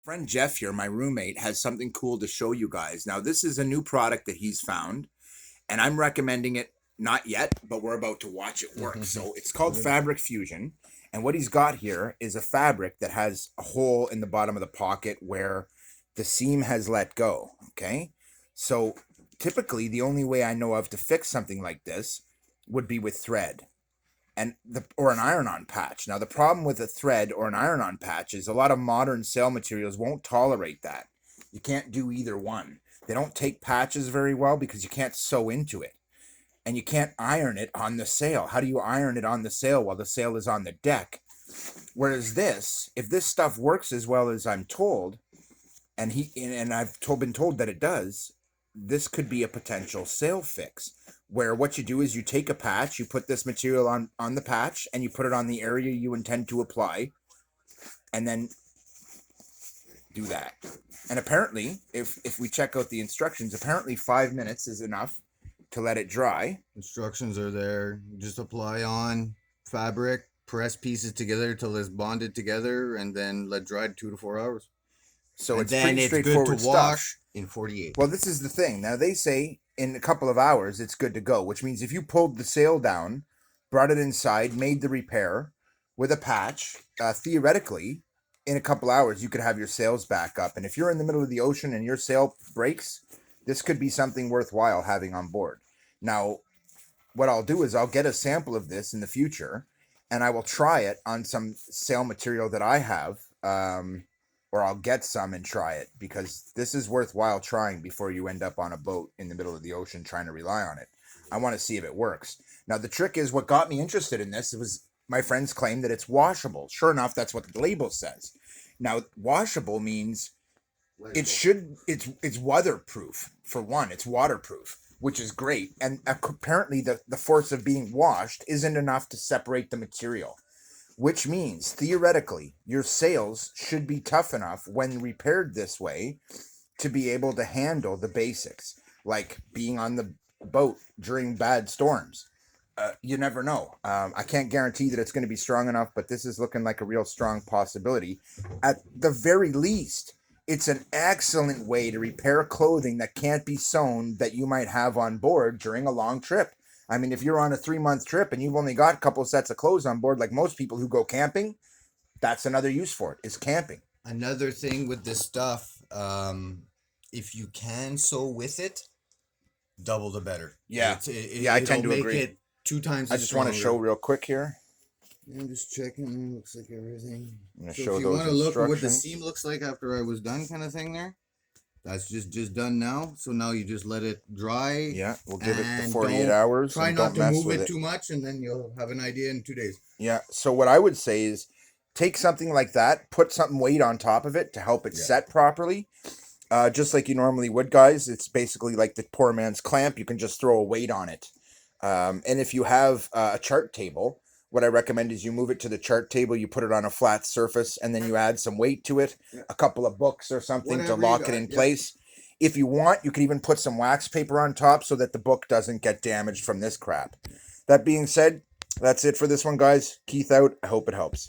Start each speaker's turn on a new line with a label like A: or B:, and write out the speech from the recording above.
A: Friend Jeff here, my roommate, has something cool to show you guys. Now, this is a new product that he's found, and I'm recommending it not yet, but we're about to watch it work. So it's called Fabric Fusion. And what he's got here is a fabric that has a hole in the bottom of the pocket where the seam has let go. Okay. So typically, the only way I know of to fix something like this would be with thread or an iron-on patch. Now, the problem with a thread or an iron-on patch is a lot of modern sail materials won't tolerate that. You can't do either one. They don't take patches very well because you can't sew into it. And you can't iron it on the sail. How do you iron it on the sail while the sail is on the deck? Whereas this, if this stuff works as well as I'm told, and I've been told that it does, this could be a potential sail fix, where what you do is you take a patch, you put this material on the patch, and you put it on the area you intend to apply, and then do that. And apparently, if we check out the instructions, apparently 5 minutes is enough to let it dry.
B: Instructions are there. Just apply on fabric, press pieces together till it's bonded together, and then let dry 2 to 4 hours.
A: So
B: And
A: it's
B: then
A: pretty
B: it's good
A: straightforward
B: to
A: stuff.
B: wash in 48.
A: Well, this is the thing. Now, they say in a couple of hours it's good to go, which means if you pulled the sail down, brought it inside, made the repair with a patch, theoretically, in a couple hours, you could have your sails back up. And if you're in the middle of the ocean and your sail breaks, this could be something worthwhile having on board. Now, what I'll do is I'll get a sample of this in the future, and I will try it on some sail material that I have, or I'll get some and try it, because this is worthwhile trying before you end up on a boat in the middle of the ocean trying to rely on it. I want to see if it works. Now, the trick is, what got me interested in this was my friends claim that it's washable. Sure enough, that's what the label says. Now, washable means it's weatherproof. For one, it's waterproof, which is great. And apparently the force of being washed isn't enough to separate the material, which means theoretically your sails should be tough enough when repaired this way to be able to handle the basics, like being on the boat during bad storms. You never know. I can't guarantee that it's going to be strong enough, but this is looking like a real strong possibility. At the very least, it's an excellent way to repair clothing that can't be sewn that you might have on board during a long trip. I mean, if you're on a 3-month trip and you've only got a couple sets of clothes on board, like most people who go camping, that's another use for it, is camping.
B: Another thing with this stuff, if you can sew with it, double the better.
A: Yeah. I tend to agree.
B: It 2 times.
A: I just want to show real quick here.
B: I'm just checking. Looks like everything.
A: I'm going to
B: So
A: show
B: if you
A: those
B: want to look at what the
A: instructions.
B: seam looks like after I was done, kind of thing there. That's just done now. So now you just let it dry.
A: Yeah, we'll give it the
B: and
A: 48
B: don't-
A: hours.
B: Try
A: and
B: not
A: don't
B: to
A: mess
B: move
A: with
B: it too much, and then you'll have an idea in 2 days.
A: Yeah, so what I would say is take something like that, put something weight on top of it to help it set properly. Just like you normally would, guys. It's basically like the poor man's clamp. You can just throw a weight on it. And if you have a chart table, what I recommend is you move it to the chart table, you put it on a flat surface, and then you add some weight to it, a couple of books or something
B: Whatever
A: to
B: you
A: lock
B: got,
A: it in place. If you want, you can even put some wax paper on top so that the book doesn't get damaged from this crap. That being said, that's it for this one, guys. Keith out. I hope it helps.